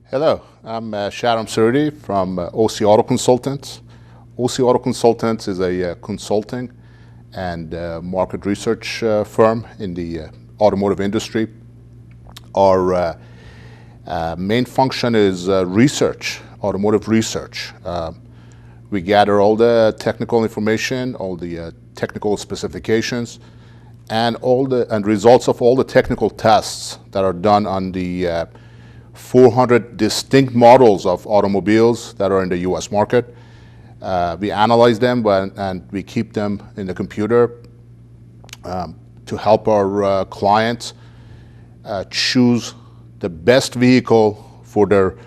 Hello, I'm Sharam Surdi from OC Auto Consultants. OC Auto Consultants is a consulting and market research firm in the automotive industry. Our main function is research, automotive research. We gather all the technical information, all the technical specifications, and results of all the technical tests that are done on the 400 distinct models of automobiles that are in the U.S. market. We analyze them and we keep them in the computer to help our clients choose the best vehicle for their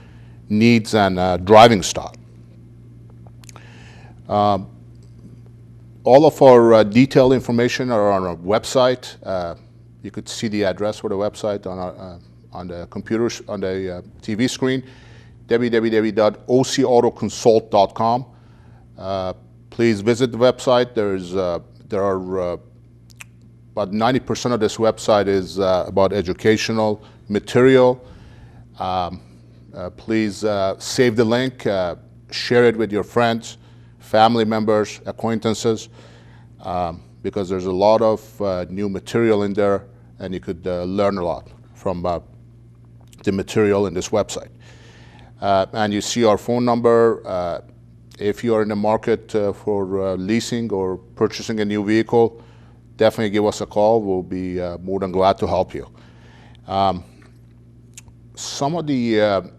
needs and driving style. All of our detailed information are on our website. You could see the address for the website on the computers, on the TV screen, www.ocauto-consult.com. Please visit the website. There are about 90% of this website is about educational material. Please save the link, share it with your friends, family members, acquaintances, because there's a lot of new material in there, and you could learn a lot from the material in this website. And you see our phone number. If you are in the market for leasing or purchasing a new vehicle, definitely give us a call. We'll be more than glad to help you. Some of the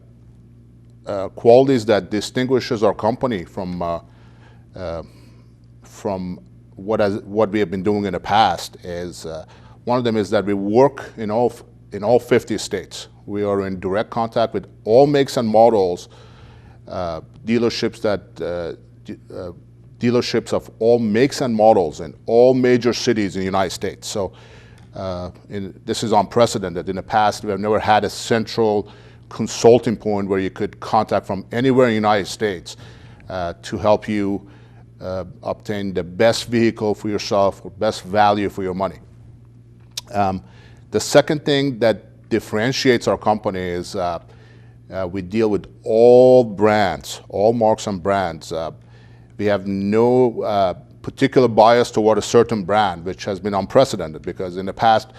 qualities that distinguishes our company from what we have been doing in the past is one of them is that we work in all 50 states. We are in direct contact with all makes and models, dealerships of all makes and models in all major cities in the United States. So this is unprecedented. In the past, we have never had a central consulting point where you could contact from anywhere in the United States to help you obtain the best vehicle for yourself or best value for your money. The second thing that differentiates our company is we deal with all brands, all marks and brands. We have no particular bias toward a certain brand, which has been unprecedented because in the past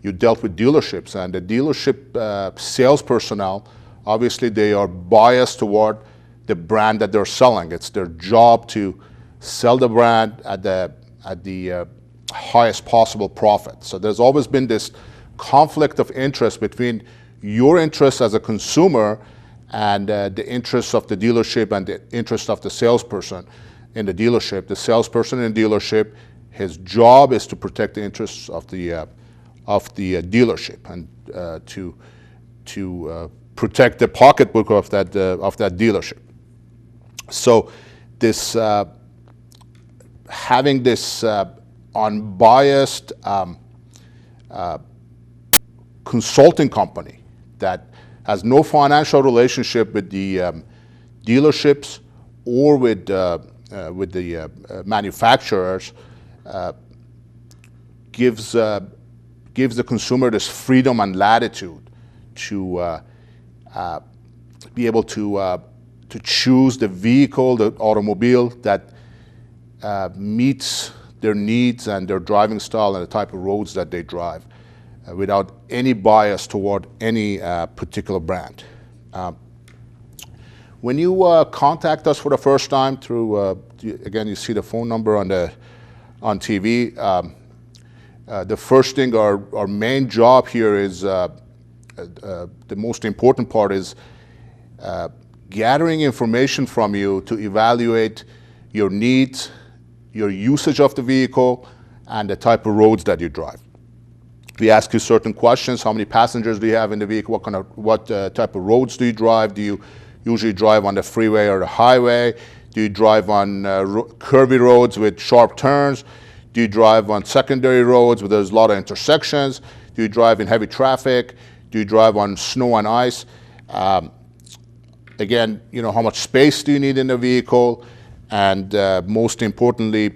you dealt with dealerships, and the dealership sales personnel, obviously they are biased toward the brand that they're selling. It's their job to sell the brand at the highest possible profit. So there's always been this conflict of interest between your interests as a consumer and the interests of the dealership and the interests of the salesperson in the dealership. The salesperson in the dealership, his job is to protect the interests of the dealership and to protect the pocketbook of that dealership. So this having this unbiased consulting company that has no financial relationship with the dealerships or with the manufacturers gives the consumer this freedom and latitude to be able to choose the vehicle, the automobile that meets their needs and their driving style and the type of roads that they drive, without any bias toward any particular brand. When you contact us for the first time through, again, you see the phone number on TV. The first thing, our main job here is, the most important part is gathering information from you to evaluate your needs, your usage of the vehicle, and the type of roads that you drive. We ask you certain questions. How many passengers do you have in the vehicle? What type of roads do you drive? Do you usually drive on the freeway or the highway? Do you drive on curvy roads with sharp turns? Do you drive on secondary roads where there's a lot of intersections? Do you drive in heavy traffic? Do you drive on snow and ice? Again, how much space do you need in the vehicle? And most importantly,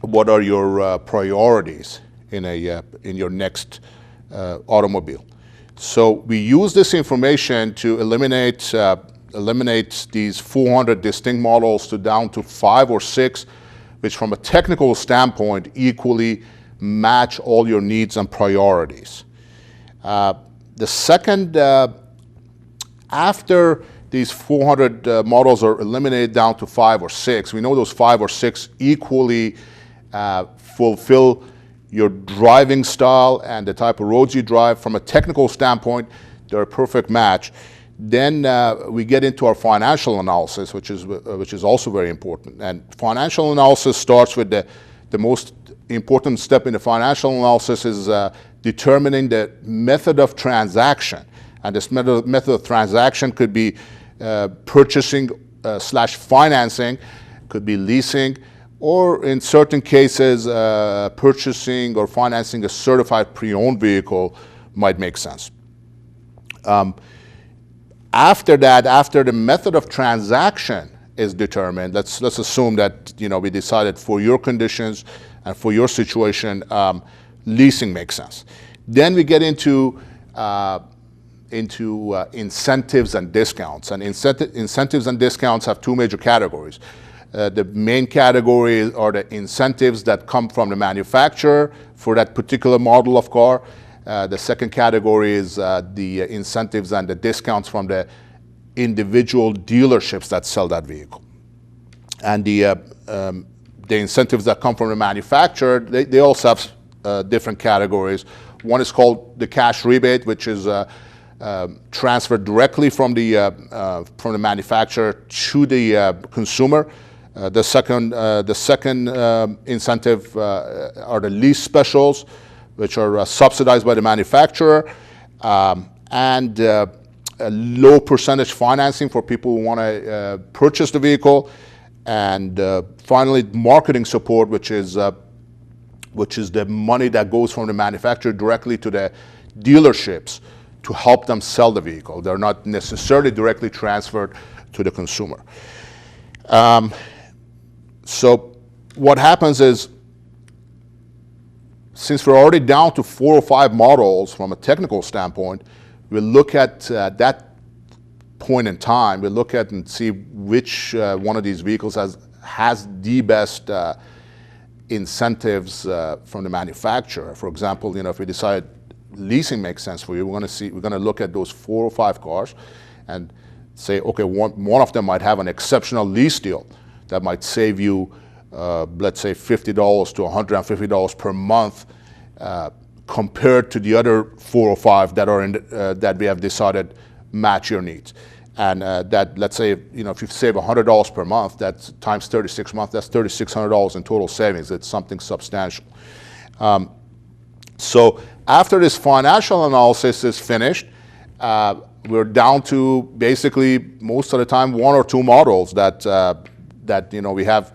what are your priorities in your next automobile? So we use this information to eliminate these 400 distinct models to down to 5 or 6, which from a technical standpoint equally match all your needs and priorities. The second, after these 400 models are eliminated down to 5 or 6, we know those 5 or 6 equally fulfill your driving style and the type of roads you drive. From a technical standpoint, they're a perfect match. Then we get into our financial analysis, which is also very important. And financial analysis starts with the most important step in the financial analysis is determining the method of transaction. And this method of transaction could be purchasing slash financing, could be leasing, or in certain cases, purchasing or financing a certified pre-owned vehicle might make sense. After that, after the method of transaction is determined, let's assume that we decided for your conditions and for your situation, leasing makes sense. Then we get into incentives and discounts. And incentives and discounts have two major categories. The main category are the incentives that come from the manufacturer for that particular model of car. The second category is the incentives and the discounts from the individual dealerships that sell that vehicle. And the incentives that come from the manufacturer, they also have different categories. One is called the cash rebate, which is transferred directly from the manufacturer to the consumer. The second incentive are the lease specials, which are subsidized by the manufacturer, and a low percentage financing for people who want to purchase the vehicle, and finally marketing support, which is the money that goes from the manufacturer directly to the dealerships to help them sell the vehicle. They're not necessarily directly transferred to the consumer. So what happens is, since we're already down to 4 or 5 models from a technical standpoint, we'll look at that point in time. We'll look at and see which one of these vehicles has the best incentives from the manufacturer. For example, if we decide leasing makes sense for you, we're going to look at those 4 or 5 cars and say, okay, one of them might have an exceptional lease deal that might save you, let's say, $50 to $150 per month, compared to the other 4 or 5 that are that we have decided match your needs. And that, let's say, if you save $100 per month, that's times 36 months, that's $3,600 in total savings. It's something substantial. So after this financial analysis is finished, we're down to basically most of the time 1 or 2 models that we have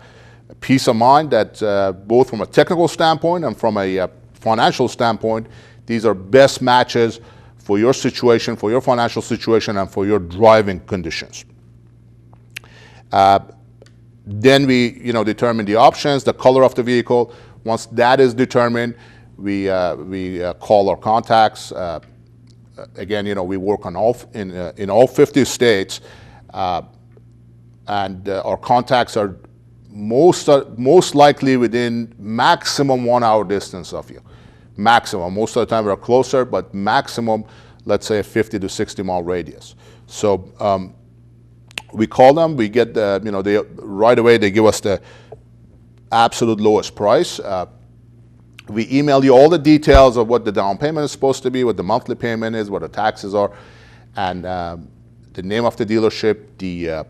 peace of mind that both from a technical standpoint and from a financial standpoint, these are best matches for your situation, for your financial situation, and for your driving conditions. Then we determine the options, the color of the vehicle. Once that is determined, we call our contacts. Again, we work on in all 50 states, and our contacts are most likely within maximum 1 hour distance of you. Maximum. Most of the time we're closer, but maximum, let's say, a 50 to 60 mile radius. So we call them. We get they right away. They give us the absolute lowest price. We email you all the details of what the down payment is supposed to be, what the monthly payment is, what the taxes are, and the name of the dealership, the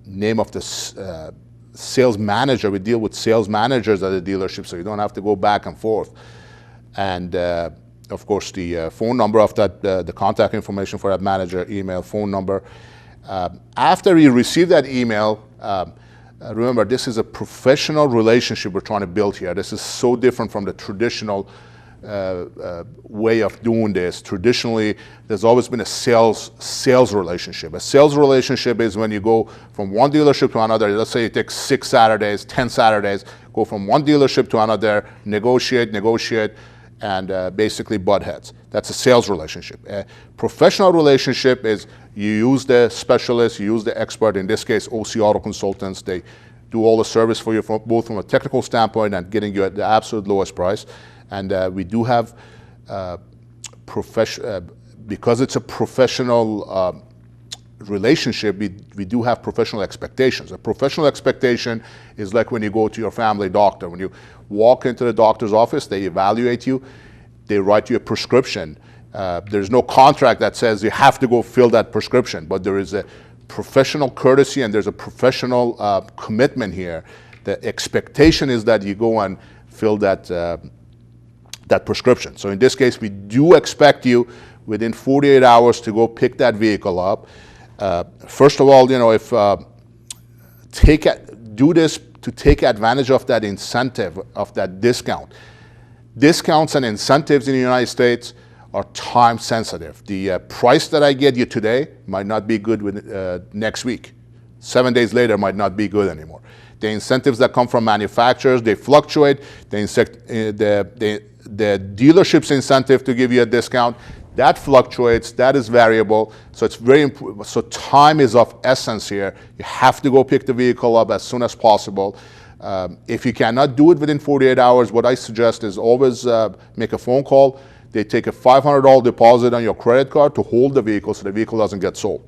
name of the sales manager. We deal with sales managers at the dealership, so you don't have to go back and forth. And of course, the phone number of that, the contact information for that manager, email, phone number. After you receive that email, remember, this is a professional relationship we're trying to build here. This is so different from the traditional way of doing this. Traditionally, there's always been a sales relationship. A sales relationship is when you go from one dealership to another. Let's say it takes 6 Saturdays, 10 Saturdays, go from one dealership to another, negotiate, and basically butt heads. That's a sales relationship. A professional relationship is you use the specialist, you use the expert, in this case, OC Auto Consultants. They do all the service for you, both from a technical standpoint and getting you at the absolute lowest price. And we do have because it's a professional relationship, we do have professional expectations. A professional expectation is like when you go to your family doctor. When you walk into the doctor's office, they evaluate you, they write you a prescription. There's no contract that says you have to go fill that prescription, but there is a professional courtesy and there's a professional commitment here. The expectation is that you go and fill that prescription. So in this case, we do expect you within 48 hours to go pick that vehicle up. First of all, if do this to take advantage of that incentive, of that discount. Discounts and incentives in the United States are time sensitive. The price that I get you today might not be good next week. 7 days later might not be good anymore. The incentives that come from manufacturers, they fluctuate. The dealership's incentive to give you a discount, that fluctuates, that is variable. So it's very important. So time is of essence here. You have to go pick the vehicle up as soon as possible. If you cannot do it within 48 hours, what I suggest is always make a phone call. They take a $500 deposit on your credit card to hold the vehicle so the vehicle doesn't get sold.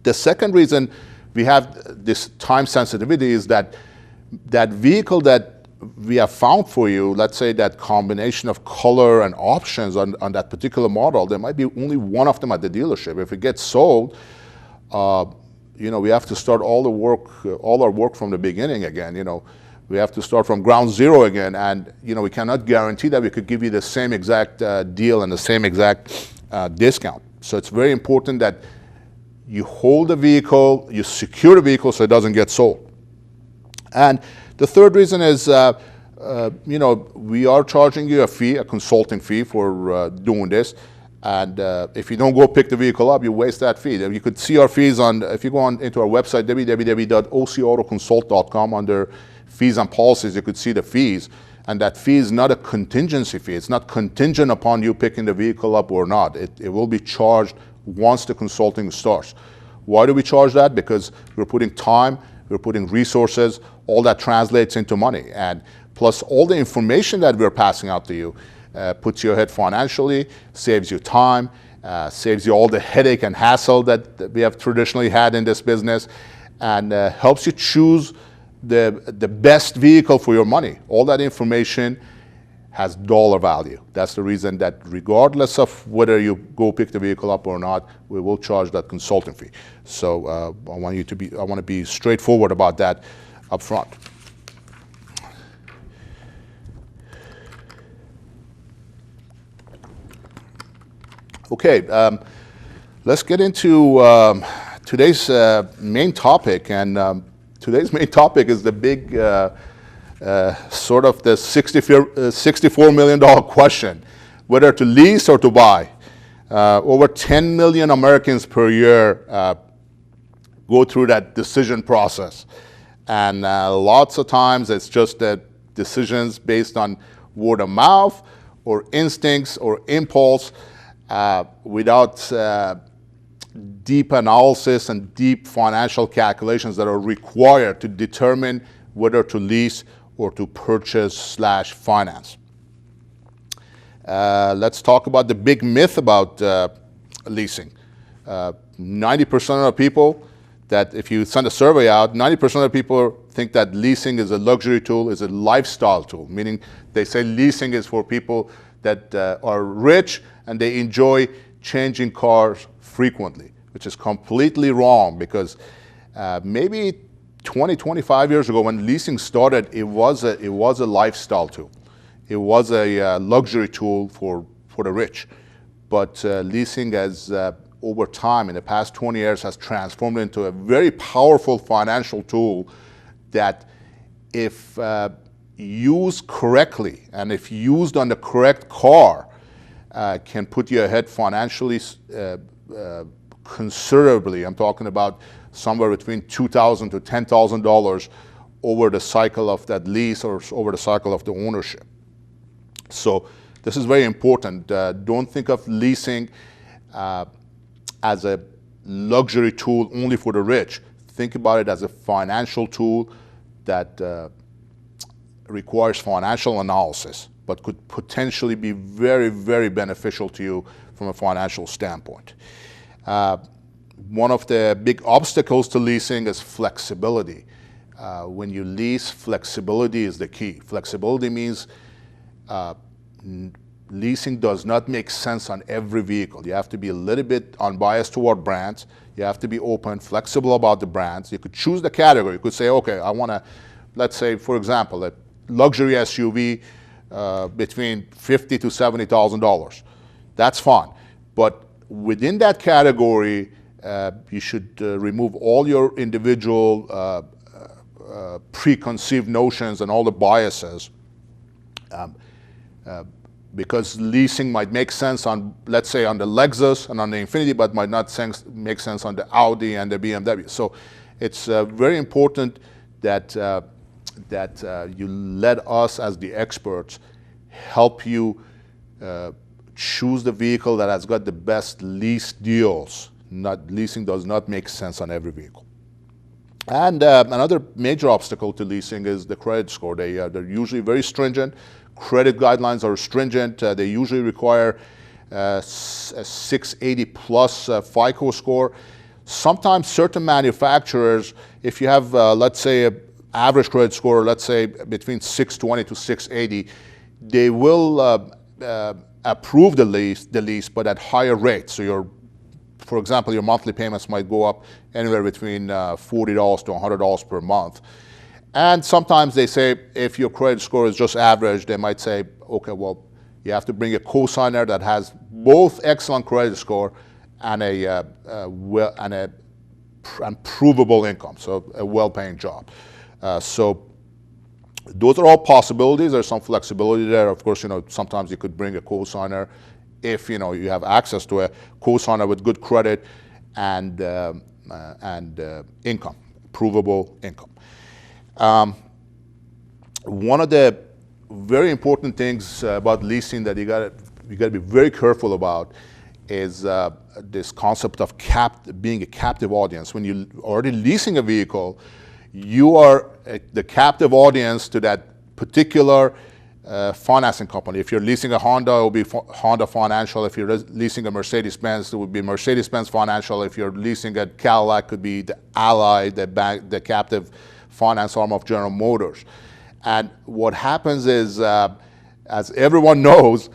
The second reason we have this time sensitivity is that vehicle that we have found for you, let's say that combination of color and options on that particular model, there might be only one of them at the dealership. If it gets sold, we have to start all our work from the beginning again. We have to start from ground zero again, and we cannot guarantee that we could give you the same exact deal and the same exact discount. So it's very important that you hold the vehicle, you secure the vehicle so it doesn't get sold. And the third reason is, we are charging you a fee, a consulting fee for doing this. And if you don't go pick the vehicle up, you waste that fee. You could see our fees if you go into our website, www.ocautoconsult.com, under fees and policies, you could see the fees. And that fee is not a contingency fee. It's not contingent upon you picking the vehicle up or not. It will be charged once the consulting starts. Why do we charge that? Because we're putting time, we're putting resources, all that translates into money. And plus all the information that we're passing out to you puts you ahead financially, saves you time, saves you all the headache and hassle that we have traditionally had in this business, and helps you choose the best vehicle for your money. All that information has dollar value. That's the reason that regardless of whether you go pick the vehicle up or not, we will charge that consulting fee. So I want to be straightforward about that up front. Okay, let's get into today's main topic, and today's main topic is the big sort of the $64 million question, whether to lease or to buy. Over 10 million Americans per year go through that decision process. And lots of times it's just that decisions based on word of mouth or instincts or impulse without deep analysis and deep financial calculations that are required to determine whether to lease or to purchase/finance. Let's talk about the big myth about leasing. 90% of the people that, if you send a survey out, 90% of people think that leasing is a luxury tool, is a lifestyle tool, meaning they say leasing is for people that are rich and they enjoy changing cars frequently, which is completely wrong, because maybe 20, 25 years ago when leasing started, it was a lifestyle tool. It was a luxury tool for the rich. But leasing has, over time, in the past 20 years, has transformed into a very powerful financial tool that, if used correctly and if used on the correct car, can put you ahead financially considerably. I'm talking about somewhere between $2,000 to $10,000 over the cycle of that lease or over the cycle of the ownership. So this is very important. Don't think of leasing as a luxury tool only for the rich. Think about it as a financial tool that requires financial analysis, but could potentially be very, very beneficial to you from a financial standpoint. One of the big obstacles to leasing is flexibility. When you lease, flexibility is the key. Flexibility means leasing does not make sense on every vehicle. You have to be a little bit unbiased toward brands. You have to be open, flexible about the brands. You could choose the category. You could say, okay, I want to, let's say, for example, a luxury SUV between $50,000 to $70,000. That's fine. But within that category, you should remove all your individual preconceived notions and all the biases. Because leasing might make sense on, let's say, on the Lexus and on the Infiniti, but might not make sense on the Audi and the BMW. So it's very important that you let us as the experts help you choose the vehicle that has got the best lease deals. Leasing does not make sense on every vehicle. And another major obstacle to leasing is the credit score. They're usually very stringent. Credit guidelines are stringent. They usually require a 680 plus FICO score. Sometimes certain manufacturers, if you have, let's say, an average credit score, let's say between 620 to 680, they will approve the lease, but at higher rates. So for example, your monthly payments might go up anywhere between $40 to $100 per month. And sometimes they say if your credit score is just average, they might say, okay, well, you have to bring a cosigner that has both excellent credit score and and provable income, so a well-paying job. So those are all possibilities. There's some flexibility there. Of course, sometimes you could bring a cosigner if you have access to a cosigner with good credit and income, provable income. One of the very important things about leasing that you got to be very careful about is this concept of being a captive audience. When you're already leasing a vehicle, you are the captive audience to that particular financing company. If you're leasing a Honda, it will be Honda Financial. If you're leasing a Mercedes-Benz, it would be Mercedes-Benz Financial. If you're leasing a Cadillac, it could be the Ally, the captive finance arm of General Motors. And what happens is, as everyone knows,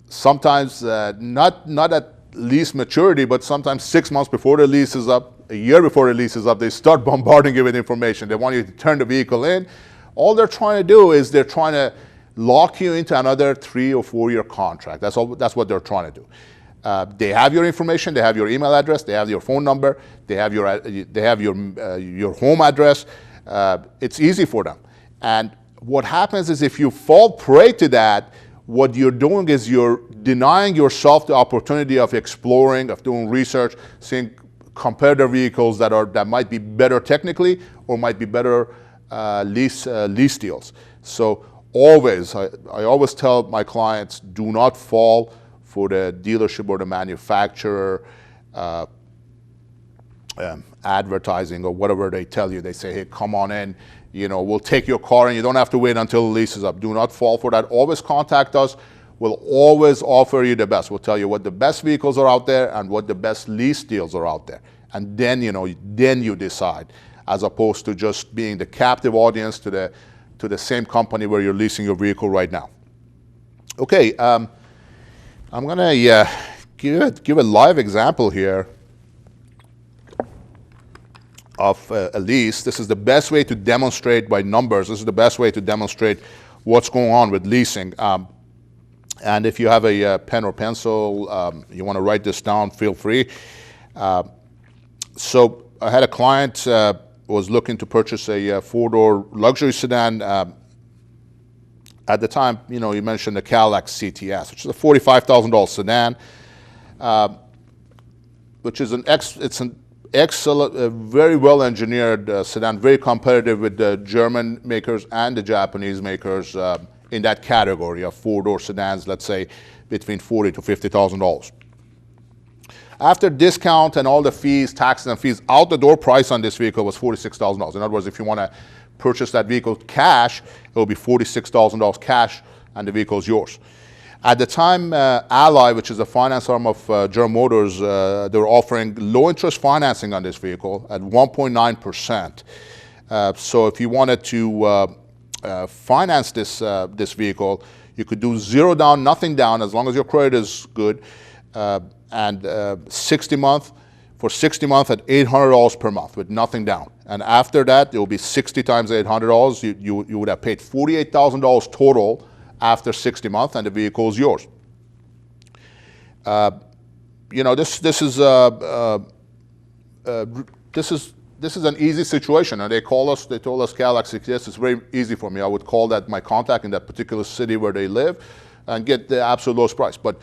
sometimes not at lease maturity, but sometimes 6 months before the lease is up, a year before the lease is up, they start bombarding you with information. They want you to turn the vehicle in. All they're trying to do is they're trying to lock you into another 3 or 4 year contract. That's what they're trying to do. They have your information, they have your email address, they have your phone number, they have your home address. It's easy for them. And what happens is if you fall prey to that, what you're doing is you're denying yourself the opportunity of exploring, of doing research, seeing competitor vehicles that might be better technically or might be better lease deals. So I always tell my clients, do not fall for the dealership or the manufacturer advertising or whatever they tell you. They say, hey, come on in, we'll take your car and you don't have to wait until the lease is up. Do not fall for that. Always contact us. We'll always offer you the best. We'll tell you what the best vehicles are out there and what the best lease deals are out there. And then, then you decide, as opposed to just being the captive audience to the same company where you're leasing your vehicle right now. Okay, I'm gonna give a live example here of a lease. This is the best way to demonstrate by numbers. This is the best way to demonstrate what's going on with leasing. And if you have a pen or pencil, you want to write this down, feel free. So I had a client was looking to purchase a four-door luxury sedan. At the time, you mentioned the Cadillac CTS, which is a $45,000 sedan, which is an excellent, very well-engineered sedan, very competitive with the German makers and the Japanese makers. in that category of four-door sedans, let's say between $40,000 to $50,000. After discount and all the fees, taxes and fees, out the door price on this vehicle was $46,000. In other words, if you want to purchase that vehicle cash, it will be $46,000 cash and the vehicle is yours. At the time, Ally, which is a finance arm of General Motors, they were offering low interest financing on this vehicle at 1.9%. So if you wanted to finance this vehicle, you could do zero down, nothing down, as long as your credit is good, and 60 month for 60 months at $800 per month with nothing down. And after that, it will be 60 times $800. You would have paid $48,000 total after 60 months, and the vehicle is yours. You know, this is an easy situation, and they told us, Cadillac CTS, it's very easy for me. I would call that my contact in that particular city where they live and get the absolute lowest price. But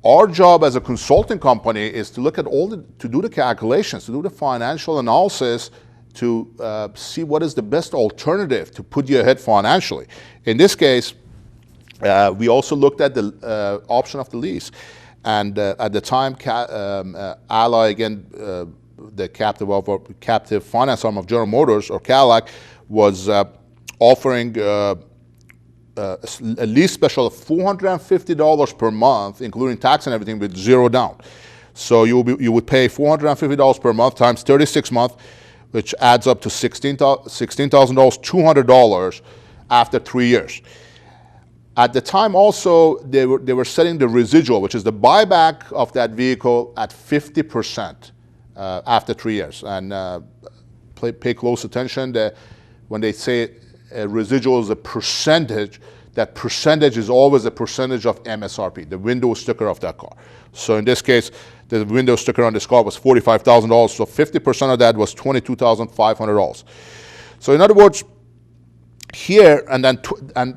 our job as a consulting company is to look at to do the calculations, to do the financial analysis, to see what is the best alternative to put you ahead financially. In this case, we also looked at the option of the lease. And at the time, Ally, again, the captive finance arm of General Motors, or Cadillac, was offering a lease special of $450 per month, including tax and everything, with zero down. So you would pay $450 per month times 36 months, which adds up to $16,000, $200 after 3 years. At the time also, they were setting the residual, which is the buyback of that vehicle, at 50% after 3 years. And pay close attention that when they say residual is a percentage, that percentage is always a percentage of MSRP, the window sticker of that car. So in this case, the window sticker on this car was $45,000, so 50% of that was $22,500. So in other words, here, and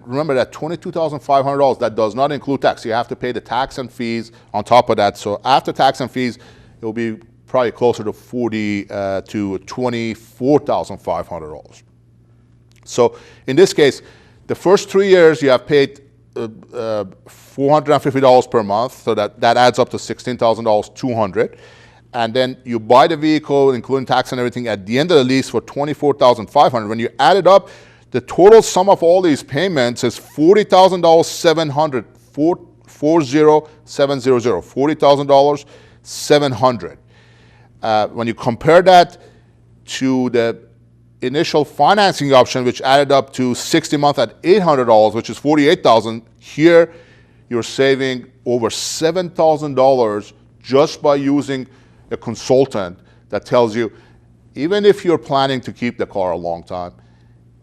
remember that $22,500, that does not include tax. You have to pay the tax and fees on top of that. So after tax and fees, it will be probably closer to $40,000 to $24,500. So in this case, the first 3 years you have paid $450 per month, so that adds up to $16,200. And then you buy the vehicle, including tax and everything, at the end of the lease for $24,500. When you add it up, the total sum of all these payments is $40,700, $40,700. When you compare that to the initial financing option, which added up to 60 months at $800, which is $48,000, here you're saving over $7,000 just by using a consultant that tells you, even if you're planning to keep the car a long time,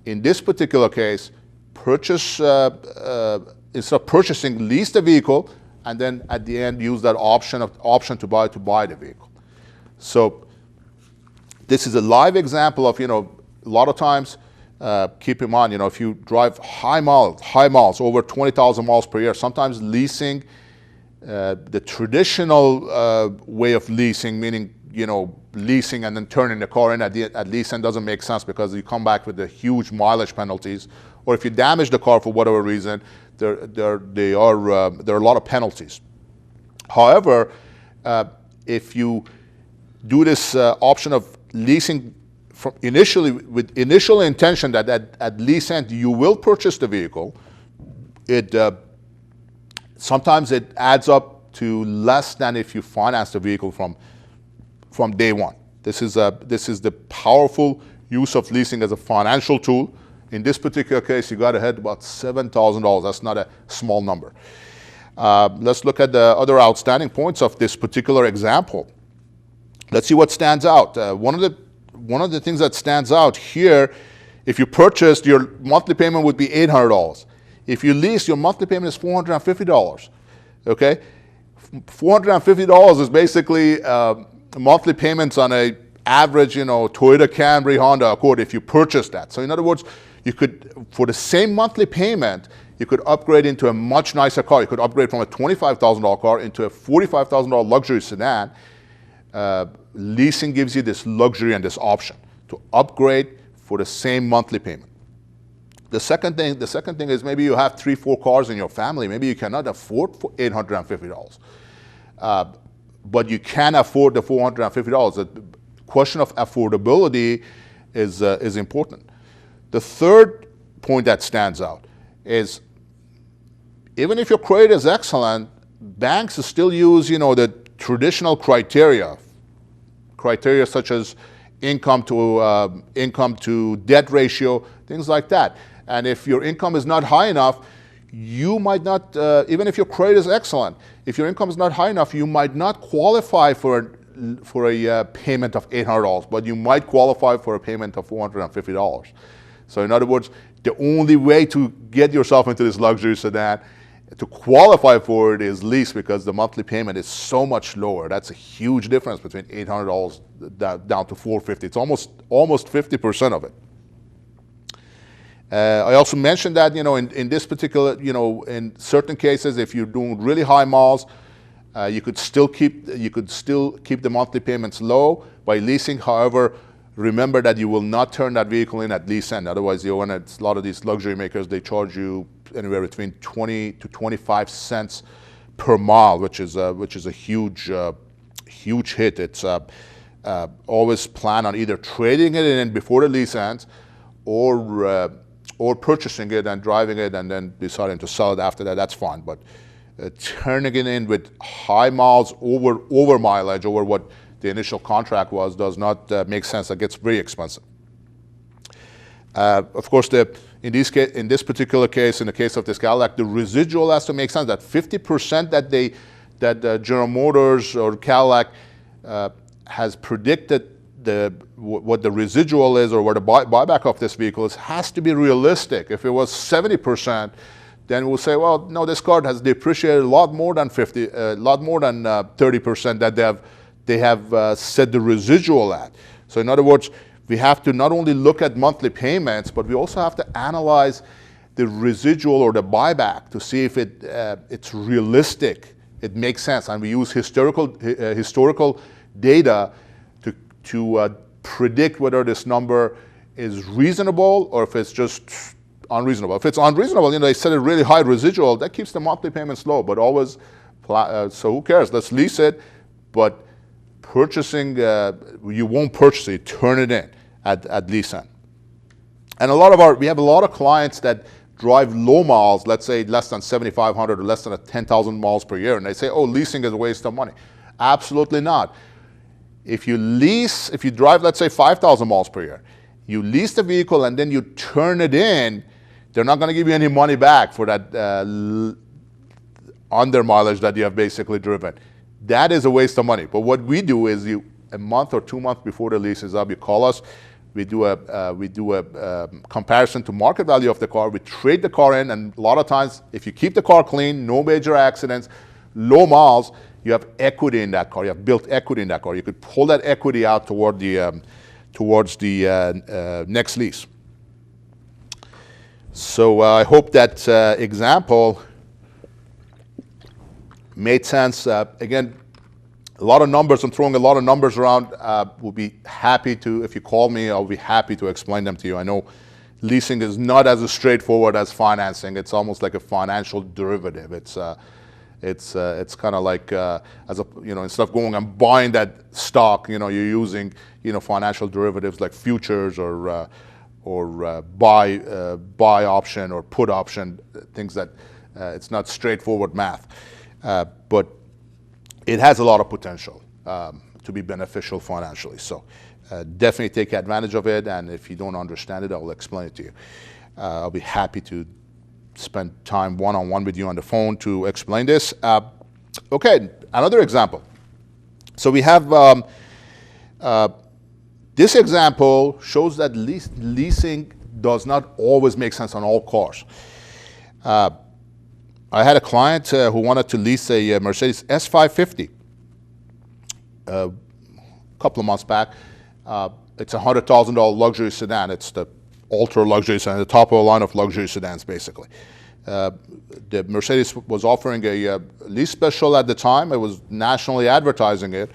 in this particular case, instead of purchasing, lease the vehicle, and then at the end use that option to buy the vehicle. So this is a live example of, a lot of times, keep in mind, if you drive high miles, over 20,000 miles per year, sometimes leasing, the traditional way of leasing, meaning, leasing and then turning the car in at lease end, doesn't make sense, because you come back with the huge mileage penalties. Or if you damage the car for whatever reason, there are a lot of penalties. However, if you do this option of leasing with initial intention that at lease end you will purchase the vehicle, sometimes it adds up to less than if you finance the vehicle from day one. This is the powerful use of leasing as a financial tool. In this particular case, you got ahead about $7,000. That's not a small number. Let's look at the other outstanding points of this particular example. Let's see what stands out. One of the things that stands out here, if you purchased, your monthly payment would be $800. If you lease, your monthly payment is $450. Okay, $450 is basically monthly payments on a average, Toyota Camry, Honda Accord, if you purchase that. So in other words, you could, for the same monthly payment, you could upgrade into a much nicer car. You could upgrade from a $25,000 car into a $45,000 luxury sedan. Leasing gives you this luxury and this option to upgrade for the same monthly payment. The second thing is maybe you have 3-4 cars in your family. Maybe you cannot afford for $850, but you can afford the $450. The question of affordability is important. The third point that stands out is even if your credit is excellent, banks still use the traditional criteria such as income to debt ratio, things like that. And if your income is not high enough, you might not, even if your credit is excellent, if your income is not high enough, you might not qualify for a payment of $800, but you might qualify for a payment of $450. So in other words, the only way to get yourself into this luxury sedan, to qualify for it, is lease, because the monthly payment is so much lower. That's a huge difference between $800 down to $450. It's almost 50% of it. I also mentioned that in this particular, in certain cases, if you're doing really high miles, you could still keep the monthly payments low by leasing. However, remember that you will not turn that vehicle in at lease end. Otherwise, a lot of these luxury makers, they charge you anywhere between 20 to 25 cents per mile, which is a huge hit. It's always plan on either trading it in before the lease ends, or purchasing it and driving it and then deciding to sell it after that. That's fine. But turning it in with high miles, over mileage, over what the initial contract was, does not make sense. It gets very expensive. Of course, in this particular case, in the case of this Cadillac, the residual has to make sense. That 50% that General Motors or Cadillac has predicted what the residual is, or what the buyback of this vehicle is, has to be realistic. If it was 70%, then we'll say, well, no, this car has depreciated a lot more than 30% that they have set the residual at. So in other words, we have to not only look at monthly payments, but we also have to analyze the residual or the buyback to see if it's realistic, it makes sense. And we use historical data to predict whether this number is reasonable or if it's just unreasonable. If it's unreasonable, they set a really high residual, that keeps the monthly payments low. But always, so who cares? Let's lease it. But purchasing, you won't purchase it, turn it in at lease end. And we have a lot of clients that drive low miles, let's say less than 7,500 or less than 10,000 miles per year, and they say, oh, leasing is a waste of money. Absolutely not. If you drive, let's say 5,000 miles per year, you lease the vehicle and then you turn it in, they're not going to give you any money back for that under mileage that you have basically driven. That is a waste of money. But what we do is, a month or 2 months before the lease is up, you call us. We do a comparison to market value of the car. We trade the car in, and a lot of times, if you keep the car clean, no major accidents, low miles, you have equity in that car. You have built equity in that car. You could pull that equity out towards the next lease. So I hope that example made sense. Again, a lot of numbers. I'm throwing a lot of numbers around. We'll be happy to, if you call me, I'll be happy to explain them to you. I know leasing is not as straightforward as financing. It's almost like a financial derivative. It's kind of like instead of going and buying that stock, you're using financial derivatives like futures or buy option or put option, things that it's not straightforward math, but it has a lot of potential to be beneficial financially. So definitely take advantage of it, and if you don't understand it, I'll explain it to you. I'll be happy to spend time one-on-one with you on the phone to explain this. Okay, another example. So we have this example shows that leasing does not always make sense on all cars. I had a client who wanted to lease a Mercedes S550 a couple of months back. It's a $100,000 luxury sedan. It's the ultra luxury sedan, the top of the line of luxury sedans, basically. The Mercedes was offering a lease special at the time. It was nationally advertising it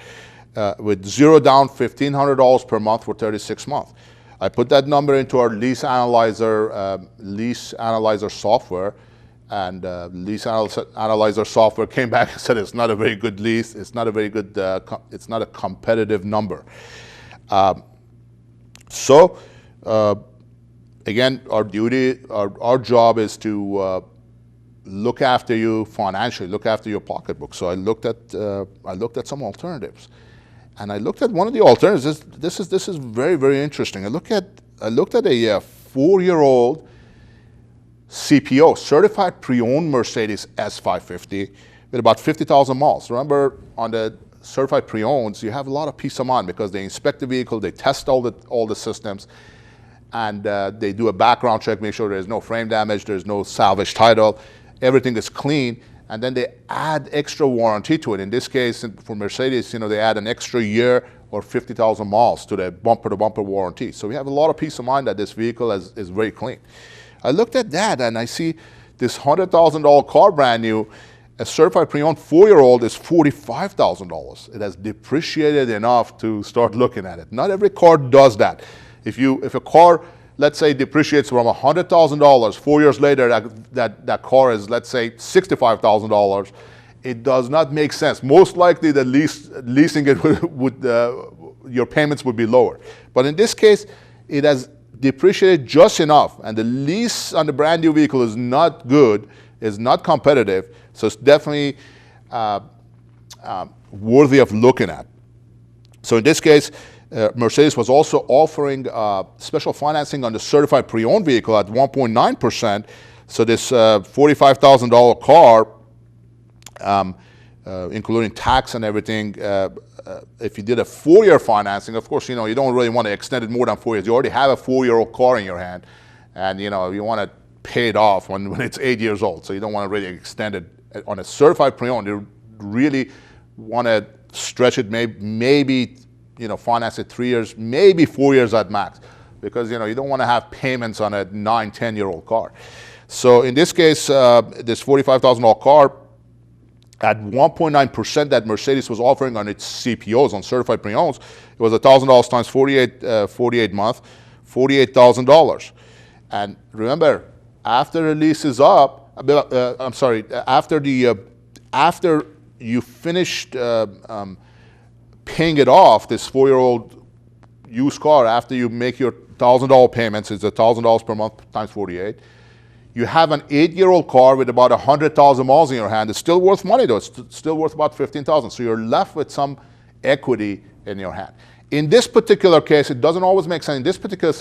with zero down, $1,500 per month for 36 months. I put that number into our lease analyzer software, and lease analyzer software came back and said it's not a very good lease. It's not a very good. It's not a competitive number. Again, our job is to look after you financially, look after your pocketbook. So I looked at some alternatives, and I looked at one of the alternatives. This is very, very interesting. I looked at a 4-year-old CPO, certified pre-owned Mercedes S550 with about 50,000 miles. Remember, on the certified pre-owns, you have a lot of peace of mind because they inspect the vehicle, they test all the systems, and they do a background check, make sure there's no frame damage, there's no salvage title, everything is clean, and then they add extra warranty to it. In this case, for Mercedes, they add an extra year or 50,000 miles to the bumper-to-bumper warranty. So we have a lot of peace of mind that this vehicle is very clean. I looked at that and I see this $100,000 car, brand new, a certified pre-owned 4-year-old is $45,000. It has depreciated enough to start looking at it. Not every car does that. If a car, let's say, depreciates from $100,000, 4 years later that car is, let's say, $65,000, it does not make sense. Most likely the leasing it your payments would be lower. But in this case, it has depreciated just enough, and the lease on the brand new vehicle is not good, is not competitive, so it's definitely worthy of looking at. So in this case, Mercedes was also offering special financing on the certified pre-owned vehicle at 1.9%. So this $45,000 car, including tax and everything, if you did a 4-year financing, of course, you don't really want to extend it more than 4 years. You already have a 4-year-old car in your hand, and you want to pay it off when it's 8 years old. So you don't want to really extend it. On a certified pre-owned, you really want to stretch it, maybe finance it 3 years, maybe 4 years at max, because you don't want to have payments on a 9-10-year-old car. So in this case, this $45,000 car at 1.9% that Mercedes was offering on its CPOs, on certified pre-owns, it was $1,000 times 48 months, $48,000. And remember, after the lease is up, after you finished paying it off, this 4-year-old used car, after you make your $1,000 payments, it's $1,000 per month times 48. You have an 8-year-old car with about 100,000 miles in your hand. It's still worth money, though. It's still worth about $15,000. So you're left with some equity in your hand. In this particular case, it doesn't always make sense. In this particular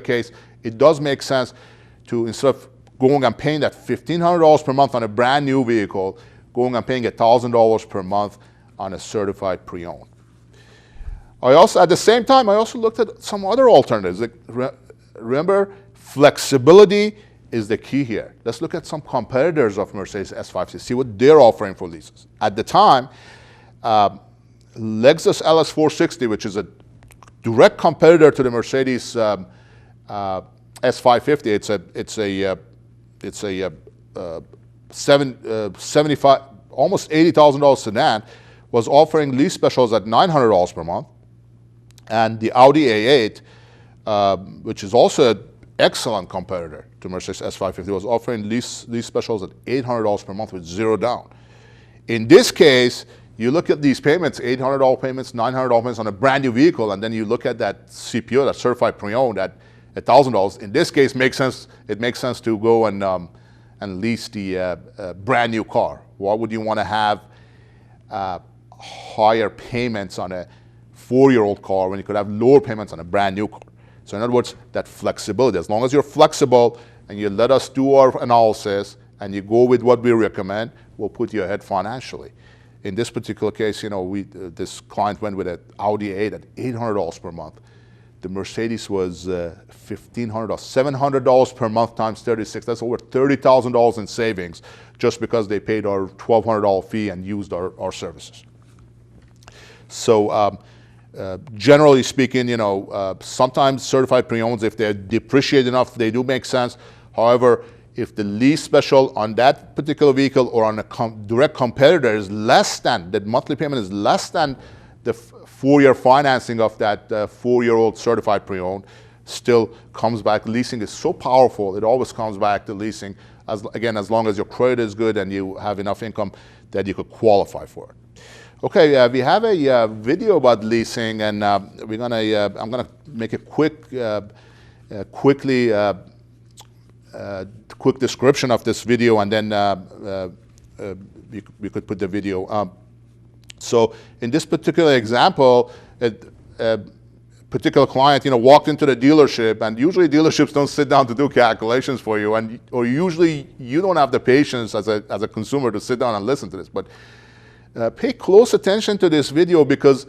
case, it does make sense to, instead of going and paying that $1,500 per month on a brand new vehicle, going and paying $1,000 per month on a certified pre-owned. At the same time, I also looked at some other alternatives. Remember, flexibility is the key here. Let's look at some competitors of Mercedes S550, see what they're offering for leases. At the time, Lexus LS460, which is a direct competitor to the Mercedes S550, it's a $75, almost $80,000 sedan, was offering lease specials at $900 per month, and the Audi A8, which is also an excellent competitor to Mercedes S550, was offering lease specials at $800 per month with zero down. In this case, you look at these payments, $800 payments, $900 payments on a brand new vehicle, and then you look at that CPO, that certified pre-owned, at $1,000. In this case, it makes sense to go and lease the brand new car. Why would you want to have higher payments on a 4-year-old car when you could have lower payments on a brand new car? So in other words, that flexibility, as long as you're flexible and you let us do our analysis and you go with what we recommend, we'll put you ahead financially. In this particular case, this client went with an Audi A8 at $800 per month. The Mercedes was $1,500, $700 per month times 36. That's over $30,000 in savings just because they paid our $1,200 fee and used our services. So generally speaking, sometimes certified pre-owns, if they're depreciated enough, they do make sense. However, if the lease special on that particular vehicle or on a direct competitor is less than, the monthly payment is less than the 4-year financing of that 4-year-old certified pre-owned still comes back. Leasing is so powerful, it always comes back to leasing, as long as your credit is good and you have enough income that you could qualify for it. Okay, we have a video about leasing, and I'm gonna make a quick description of this video, and then we could put the video. So in this particular example, a particular client, walked into the dealership, and usually dealerships don't sit down to do calculations for you, or usually you don't have the patience as a consumer to sit down and listen to this. But pay close attention to this video, because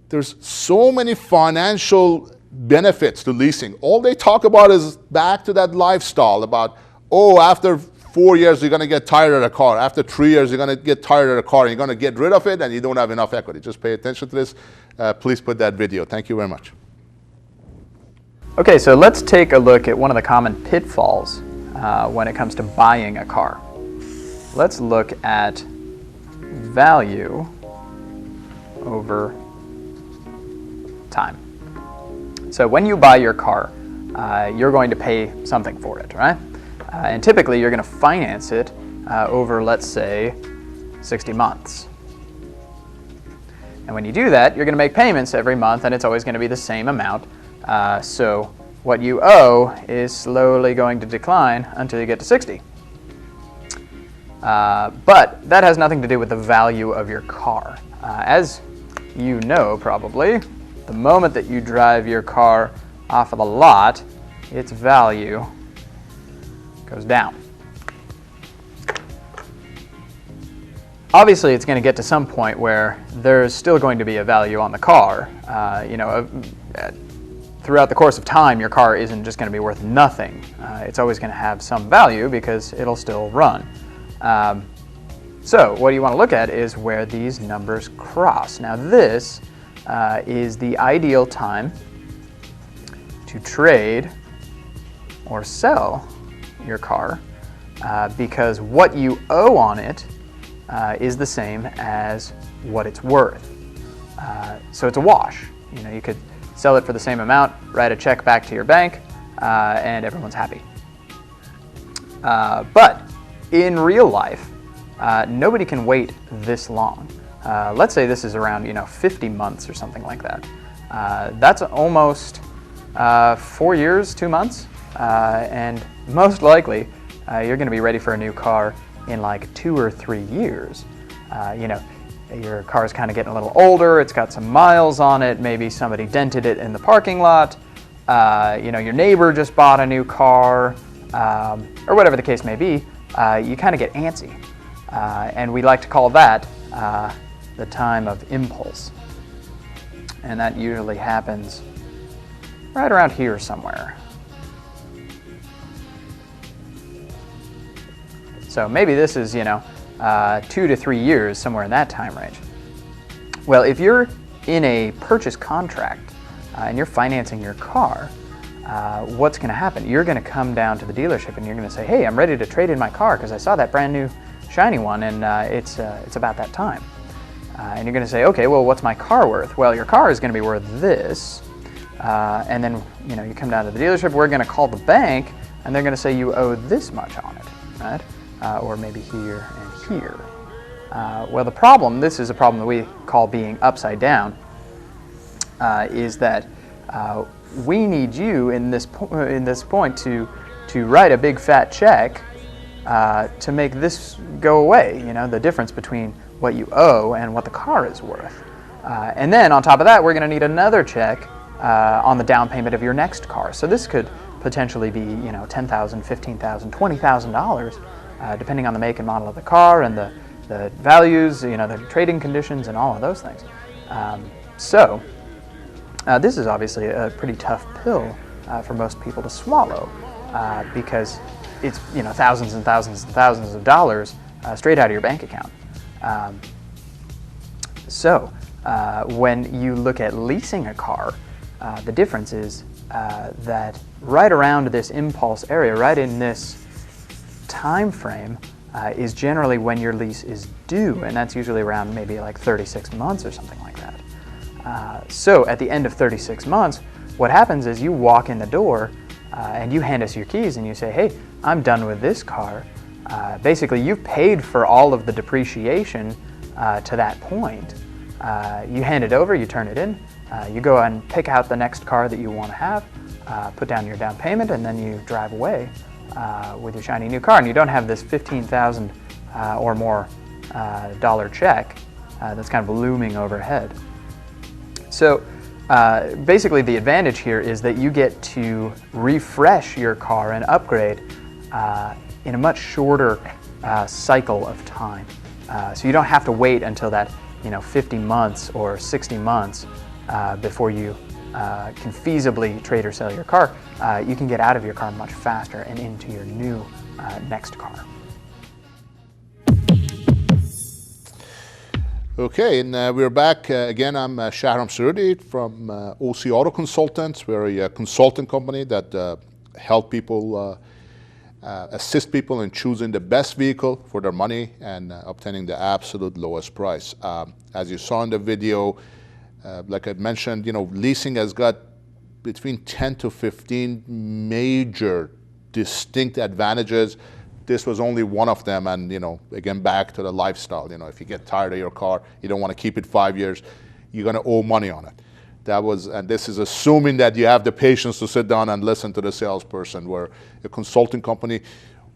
there's so many financial benefits to leasing. All they talk about is back to that lifestyle about, after 4 years you're going to get tired of the car. After 3 years you're going to get tired of the car, and you're going to get rid of it, and you don't have enough equity. Just pay attention to this. Please put that video. Thank you very much. Okay, so let's take a look at one of the common pitfalls when it comes to buying a car. Let's look at value over time. So when you buy your car, you're going to pay something for it, right? And typically you're going to finance it over, let's say, 60 months. And when you do that, you're going to make payments every month, and it's always going to be the same amount. So what you owe is slowly going to decline until you get to 60. But that has nothing to do with the value of your car. As you know probably, the moment that you drive your car off of the lot, its value goes down. Obviously, it's going to get to some point where there's still going to be a value on the car. Throughout the course of time, your car isn't just going to be worth nothing. It's always going to have some value because it'll still run. So what you want to look at is where these numbers cross. Now this is the ideal time to trade or sell your car because what you owe on it is the same as what it's worth. So it's a wash. You could sell it for the same amount, write a check back to your bank, and everyone's happy. But in real life, nobody can wait this long. Let's say this is around 50 months or something like that. That's almost 4 years, 2 months, and most likely you're going to be ready for a new car in like 2 or 3 years. Your car's kind of getting a little older, it's got some miles on it, maybe somebody dented it in the parking lot, your neighbor just bought a new car, or whatever the case may be. You kind of get antsy. And we like to call that the time of impulse. And that usually happens right around here somewhere. So maybe this is, 2 to 3 years, somewhere in that time range. Well, if you're in a purchase contract and you're financing your car, what's going to happen? You're going to come down to the dealership and you're going to say, hey, I'm ready to trade in my car because I saw that brand new shiny one and it's about that time. And you're going to say, okay, well, what's my car worth? Well, your car is going to be worth this. And then, you come down to the dealership, we're going to call the bank and they're going to say you owe this much on it, right? Or maybe here and here. Well, the problem, this is a problem that we call being upside down, is that we need you in this point to write a big fat check to make this go away, the difference between what you owe and what the car is worth. And then on top of that, we're going to need another check on the down payment of your next car. So this could potentially be, $10,000, $15,000, $20,000, depending on the make and model of the car and the values, the trading conditions and all of those things. So this is obviously a pretty tough pill for most people to swallow because it's thousands and thousands and thousands of dollars straight out of your bank account. So when you look at leasing a car, the difference is that right around this impulse area, right in this time frame, is generally when your lease is due, and that's usually around maybe like 36 months or something like that. So at the end of 36 months, what happens is you walk in the door and you hand us your keys and you say, hey, I'm done with this car. Basically, you've paid for all of the depreciation to that point. You hand it over, you turn it in, you go and pick out the next car that you want to have, put down your down payment, and then you drive away with your shiny new car. And you don't have this $15,000 or more dollar check that's kind of looming overhead. So basically the advantage here is that you get to refresh your car and upgrade in a much shorter cycle of time. So you don't have to wait until that 50 months or 60 months before you can feasibly trade or sell your car. You can get out of your car much faster and into your new next car. Okay, and we're back again. I'm Shahram Surudi from OC Auto Consultants. We're a consulting company that help people, assist people in choosing the best vehicle for their money and obtaining the absolute lowest price. As you saw in the video, like I mentioned, leasing has got between 10 to 15 major distinct advantages. This was only one of them, and again, back to the lifestyle. If you get tired of your car, you don't want to keep it 5 years, you're going to owe money on it. And this is assuming that you have the patience to sit down and listen to the salesperson, where a consulting company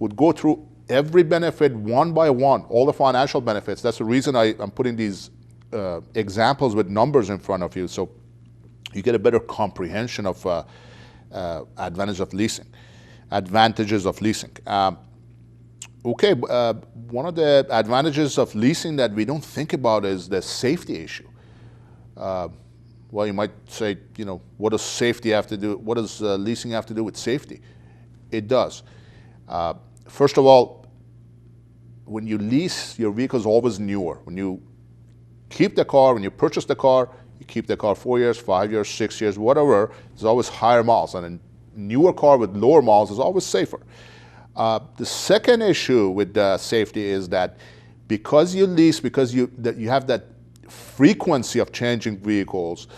would go through every benefit one by one, all the financial benefits. That's the reason I'm putting these examples with numbers in front of you, so you get a better comprehension of advantages of leasing. Okay, one of the advantages of leasing that we don't think about is the safety issue. Well, you might say, what does safety have to do? What does leasing have to do with safety? It does. First of all, when you lease, your vehicle is always newer. When you keep the car, when you purchase the car, you keep the car 4 years, 5 years, 6 years, whatever. There's always higher miles, and a newer car with lower miles is always safer. The second issue with safety is that because you lease, because you have that frequency of changing vehicles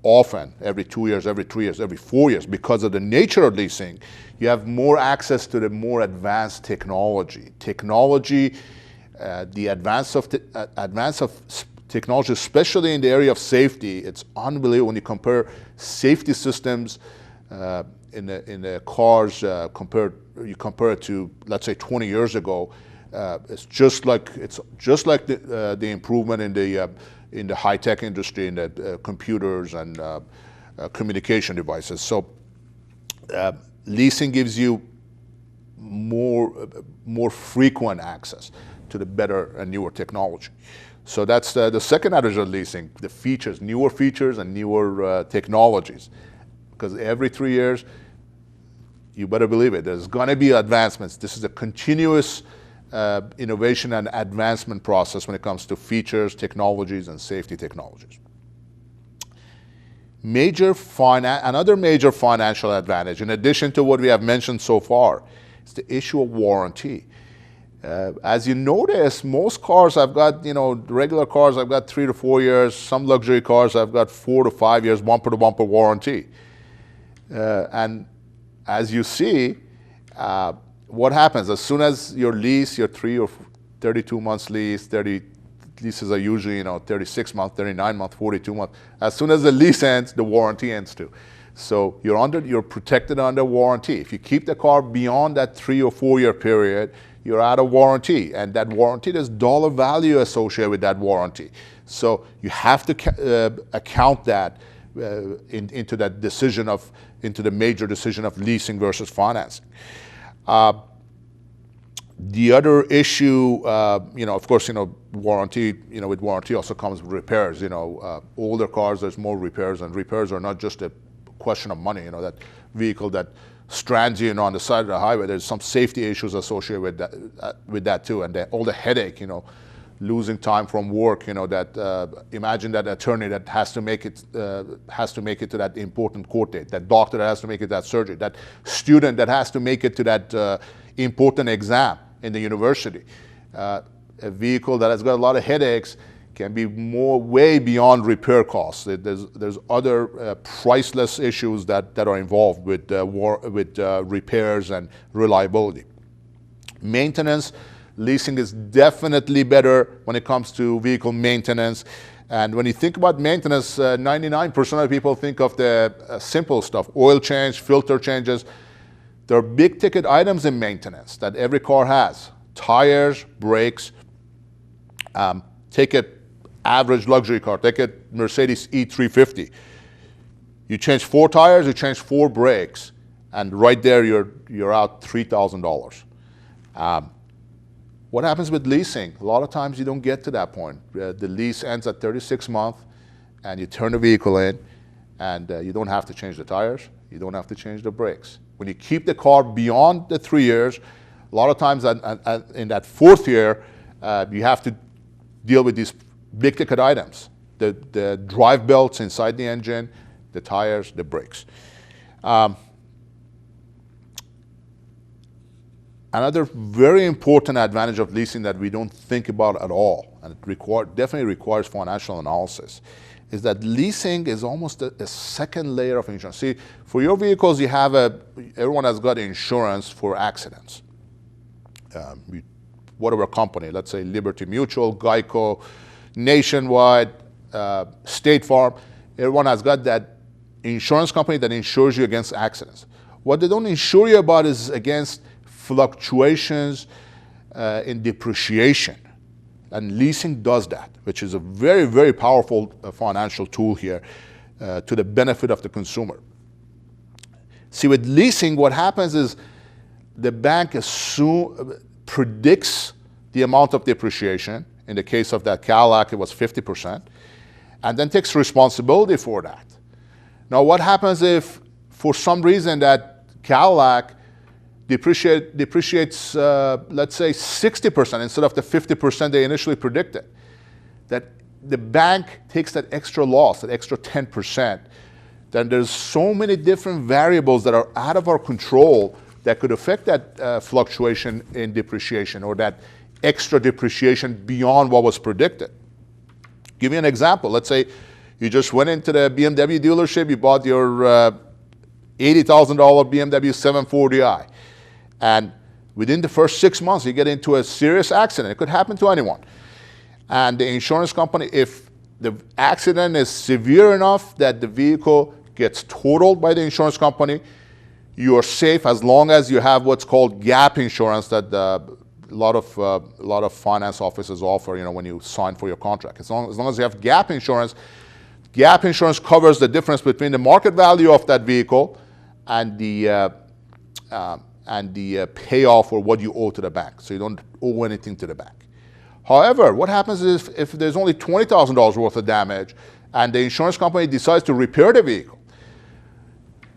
often, every 2 years, every 3 years, every 4 years, because of the nature of leasing, you have more access to the more advanced technology. The advance of technology, especially in the area of safety, it's unbelievable when you compare safety systems in the cars you compare it to, let's say, 20 years ago. It's just like the improvement in the high-tech industry, in the computers and communication devices. So leasing gives you more frequent access to the better and newer technology. So that's the second advantage of leasing: the features, newer features and newer technologies. Because every 3 years, you better believe it, there's going to be advancements. This is a continuous innovation and advancement process when it comes to features, technologies, and safety technologies. Another major financial advantage, in addition to what we have mentioned so far, is the issue of warranty. As you notice, most cars I've got, regular cars I've got 3 to 4 years. Some luxury cars I've got 4 to 5 years bumper-to-bumper warranty. And as you see, what happens as soon as your lease, your 3 or 32 months lease, leases are usually 36 months, 39 months, 42 months. As soon as the lease ends, the warranty ends too. So you're protected under warranty. If you keep the car beyond that 3 or 4 year period, you're out of warranty, and that warranty, there's dollar value associated with that warranty. So you have to account that into the major decision of leasing versus financing. The other issue, of course, warranty. With warranty also comes repairs. Older cars, there's more repairs, and repairs are not just a question of money. That vehicle that strands you on the side of the highway, there's some safety issues associated with that too, and all the headache. Losing time from work, that imagine that attorney that has to make it to that important court date, that doctor that has to make it to that surgery, that student that has to make it to that important exam in the university. A vehicle that has got a lot of headaches can be way beyond repair costs. There's other priceless issues that are involved with repairs and reliability. Maintenance, leasing is definitely better when it comes to vehicle maintenance. And when you think about maintenance, 99% of people think of the simple stuff: oil change, filter changes. There are big ticket items in maintenance that every car has: tires, brakes. Take an average luxury car, take a Mercedes E350. You change 4 tires, you change 4 brakes, and right there you're out $3,000. What happens with leasing? A lot of times you don't get to that point. The lease ends at 36 months, and you turn the vehicle in, and you don't have to change the tires, you don't have to change the brakes. When you keep the car beyond the 3 years, a lot of times in that 4th year, you have to deal with these big ticket items: the drive belts inside the engine, the tires, the brakes. Another very important advantage of leasing that we don't think about at all, and it definitely requires financial analysis, is that leasing is almost a second layer of insurance. See, for your vehicles, you have everyone has got insurance for accidents. Whatever company, let's say Liberty Mutual, Geico, Nationwide, State Farm, everyone has got that insurance company that insures you against accidents. What they don't insure you about is against fluctuations in depreciation. And leasing does that, which is a very, very powerful financial tool here to the benefit of the consumer. See, with leasing, what happens is the bank predicts the amount of depreciation. In the case of that Cadillac, it was 50%, and then takes responsibility for that. Now, what happens if, for some reason, that Cadillac depreciates, let's say, 60% instead of the 50% they initially predicted? That the bank takes that extra loss, that extra 10%. Then there's so many different variables that are out of our control that could affect that fluctuation in depreciation, or that extra depreciation beyond what was predicted. Give you an example. Let's say you just went into the BMW dealership, you bought your $80,000 BMW 740i, and within the first 6 months you get into a serious accident. It could happen to anyone. And the insurance company, if the accident is severe enough that the vehicle gets totaled by the insurance company, you are safe as long as you have what's called gap insurance that a lot of finance offices offer, when you sign for your contract. As long as you have gap insurance covers the difference between the market value of that vehicle and the payoff or what you owe to the bank. So you don't owe anything to the bank. However, what happens is if there's only $20,000 worth of damage and the insurance company decides to repair the vehicle,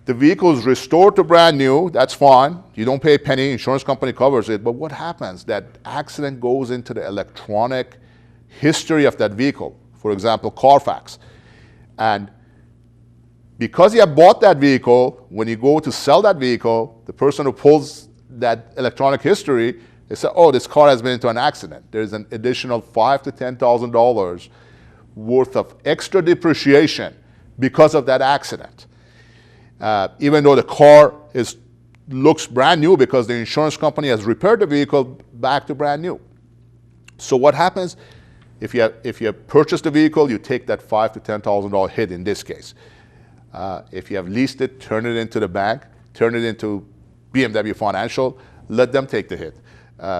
the vehicle is restored to brand new, that's fine. You don't pay a penny, insurance company covers it. But what happens? That accident goes into the electronic history of that vehicle, for example, Carfax. And because you have bought that vehicle, when you go to sell that vehicle, the person who pulls that electronic history, they say, oh, this car has been into an accident. There's an additional $5,000 to $10,000 worth of extra depreciation because of that accident. Even though the car looks brand new because the insurance company has repaired the vehicle back to brand new. So what happens if you purchase the vehicle, you take that $5,000 to $10,000 hit in this case. If you have leased it, turn it into the bank, turn it into BMW Financial, let them take the hit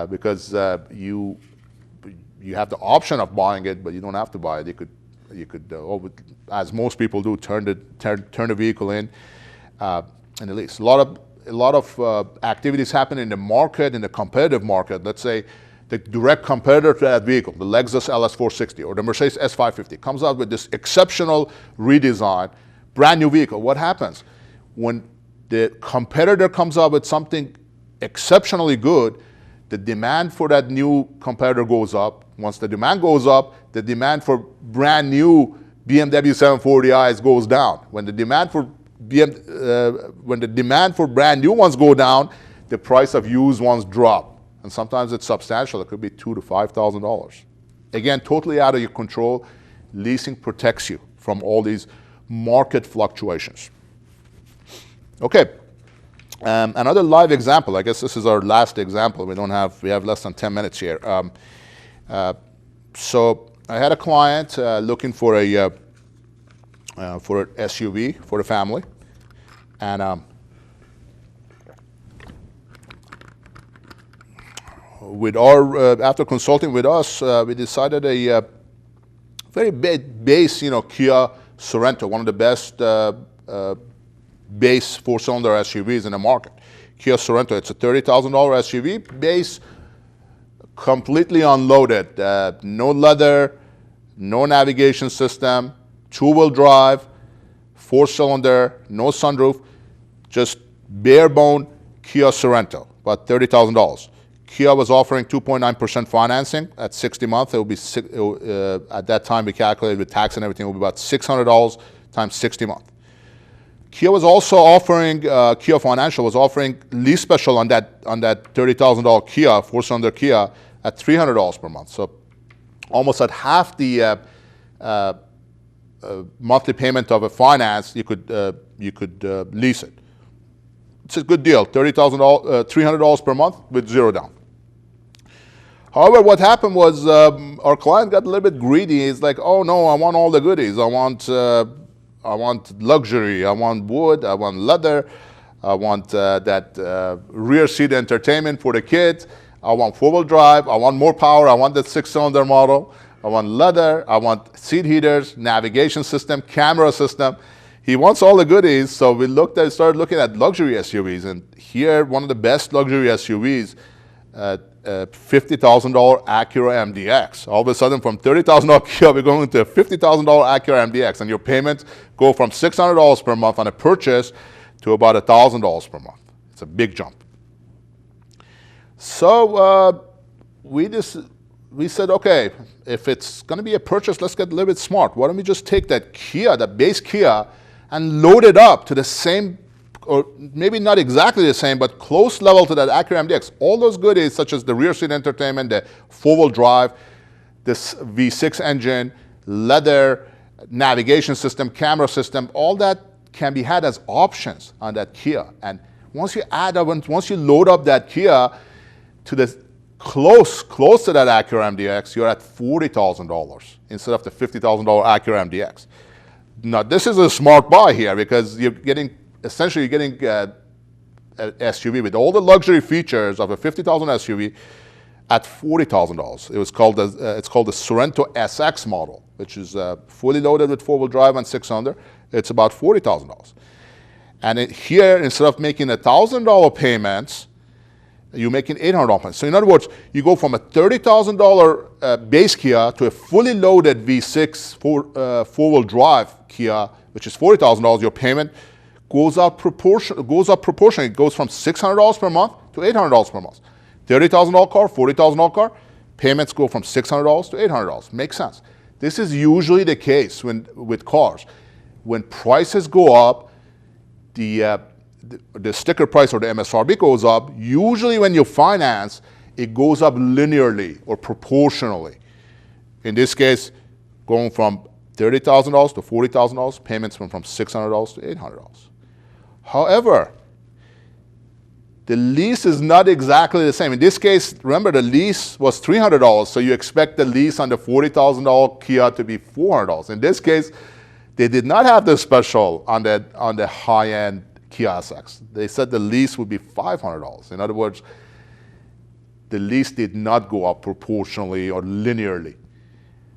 because you have the option of buying it, but you don't have to buy it. You could, as most people do, turn the vehicle in the lease. A lot of activities happen in the market, in the competitive market. Let's say the direct competitor to that vehicle, the Lexus LS460 or the Mercedes S550, comes out with this exceptional redesign, brand new vehicle. What happens? When the competitor comes out with something exceptionally good, the demand for that new competitor goes up. Once the demand goes up, the demand for brand new BMW 740i's goes down. When the demand for brand new ones go down, the price of used ones drop. And sometimes it's substantial. It could be $2,000 to $5,000. Again, totally out of your control. Leasing protects you from all these market fluctuations. Okay, another live example. I guess this is our last example. We have less than 10 minutes here. So I had a client looking for an SUV for the family, and with our after consulting with us, we decided a very base, Kia Sorento, one of the best base four-cylinder SUVs in the market. Kia Sorento, it's a $30,000 SUV, base, completely unloaded, no leather, no navigation system, two-wheel drive, four-cylinder, no sunroof, just bare bone Kia Sorento, about $30,000. Kia was offering 2.9% financing at 60 months. It would be at that time we calculated with tax and everything, it would be about $600 times 60 months. Kia was also offering, Kia Financial was offering lease special on that $30,000 Kia, four-cylinder Kia, at $300 per month. So almost at half the monthly payment of a finance, you could lease it. It's a good deal, $300 per month with zero down. However, what happened was our client got a little bit greedy. He's like, oh no, I want all the goodies. I want luxury, I want wood, I want leather, I want that rear seat entertainment for the kids, I want four-wheel drive, I want more power, I want that six-cylinder model, I want leather, I want seat heaters, navigation system, camera system. He wants all the goodies, so we started looking at luxury SUVs, and here one of the best luxury SUVs, $50,000 Acura MDX. All of a sudden, from $30,000 Kia, we're going to a $50,000 Acura MDX, and your payments go from $600 per month on a purchase to about $1,000 per month. It's a big jump. So we said, okay, if it's going to be a purchase, let's get a little bit smart. Why don't we just take that Kia, that base Kia, and load it up to the same, or maybe not exactly the same, but close level to that Acura MDX. All those goodies, such as the rear seat entertainment, the four-wheel drive, this V6 engine, leather, navigation system, camera system, all that can be had as options on that Kia. And once you load up that Kia to the close to that Acura MDX, you're at $40,000 instead of the $50,000 Acura MDX. Now, this is a smart buy here because you're getting an SUV with all the luxury features of a $50,000 SUV at $40,000. It's called the Sorento SX model, which is fully loaded with four-wheel drive and six-cylinder. It's about $40,000. And here, instead of making $1,000 payments, you're making $800 payments. So in other words, you go from a $30,000 base Kia to a fully loaded V6 four-wheel drive Kia, which is $40,000. Your payment goes up proportionally. It goes from $600 per month to $800 per month. $30,000 car, $40,000 car, payments go from $600 to $800. Makes sense. This is usually the case with cars. When prices go up, the sticker price or the MSRP goes up. Usually when you finance, it goes up linearly or proportionally. In this case, going from $30,000 to $40,000, payments went from $600 to $800. However, the lease is not exactly the same. In this case, remember the lease was $300, so you expect the lease on the $40,000 Kia to be $400. In this case, they did not have the special on the high-end Kia SX. They said the lease would be $500. In other words, the lease did not go up proportionally or linearly.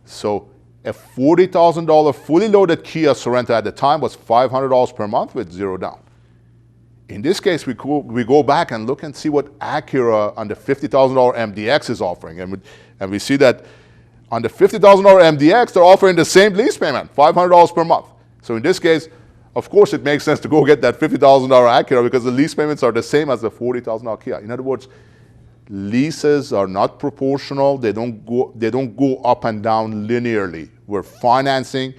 So a $40,000 fully loaded Kia Sorento at the time was $500 per month with zero down. In this case, we go back and look and see what Acura on the $50,000 MDX is offering. And we see that on the $50,000 MDX, they're offering the same lease payment, $500 per month. So in this case, of course, it makes sense to go get that $50,000 Acura because the lease payments are the same as the $40,000 Kia. In other words, leases are not proportional. They don't go up and down linearly. We're financing.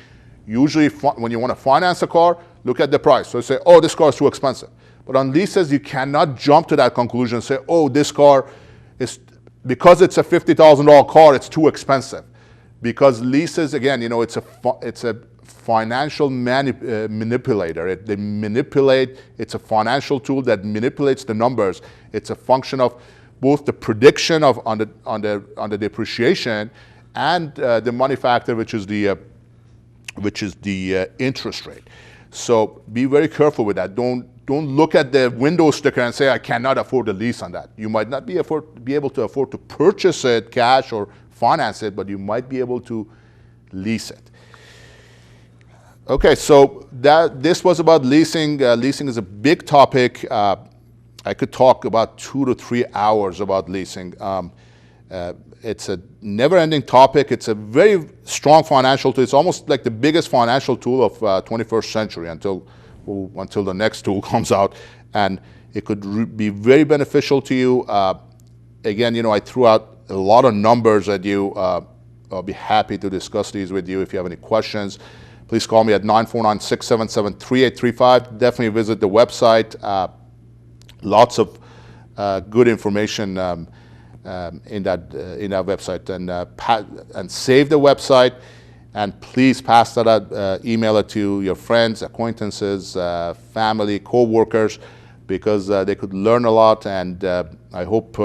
Usually, when you want to finance a car, look at the price. So you say, oh, this car is too expensive. But on leases, you cannot jump to that conclusion and say, oh, this car is, because it's a $50,000 car, it's too expensive. because leases, again, it's a financial manipulator. They manipulate. It's a financial tool that manipulates the numbers. It's a function of both the prediction of on the depreciation and the money factor, which is the interest rate. So be very careful with that. Don't look at the window sticker and say, I cannot afford a lease on that. You might not be able to afford to purchase it cash or finance it, but you might be able to lease it. Okay, so this was about leasing. Leasing is a big topic. I could talk about 2 to 3 hours about leasing. It's a never-ending topic. It's a very strong financial tool. It's almost like the biggest financial tool of 21st century until the next tool comes out, and it could be very beneficial to you. Again, I threw out a lot of numbers at you. I'll be happy to discuss these with you. If you have any questions, please call me at 949-677-3835. Definitely visit the website. Lots of good information in that website, and save the website, and please pass that out, email it to your friends, acquaintances, family, co-workers, because they could learn a lot, and I hope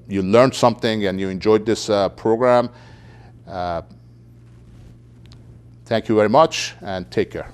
you learned something and you enjoyed this program. Thank you very much, and take care.